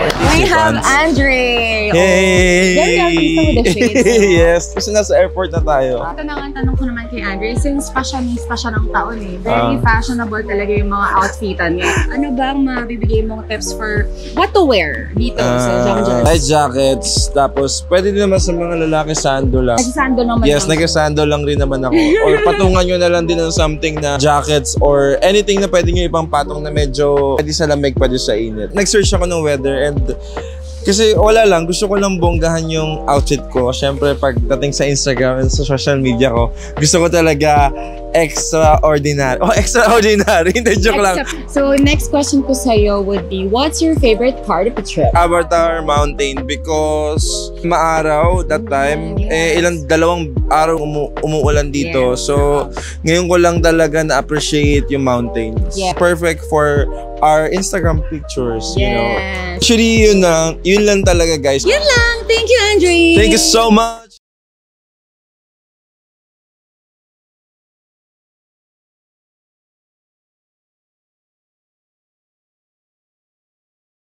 We have Andre. Hey! Very artista with the shades. Yes, kasi nasa airport na tayo. Ito na nga tanong ko naman kay Andre, since fashionista siya ng taon eh. Very fashionable talaga yung mga outfitan niya. Ano ba ang mabibigay mong tips for what to wear dito sa Jam? Light jackets, tapos pwede din naman sa mga lalaki sando lang. Nag-sando naman. Yes, nag-sando lang rin naman ako. Or patungan nyo na lang din ng something na jackets or anything na pwede nyo ipang patong na medyo pwede sa lamig, pwede sa init. Nag-search ako ng weather and kasi wala lang, gusto ko lang bonggahan yung outfit ko. Siyempre, pagdating sa Instagram and sa social media ko, gusto ko talaga extraordinary. Oh, extraordinary. Hindi, joke lang. So, next question ko sa'yo would be, what's your favorite part of the trip? Avatar Mountain because maaraw that time. Dalawang araw umuulan dito. Yes. So, ngayon ko lang talaga na-appreciate yung mountains. Yeah. Perfect for our Instagram pictures, you know. Yes. Actually, yun lang talaga, guys. Yun lang. Thank you, Andre. Thank you so much.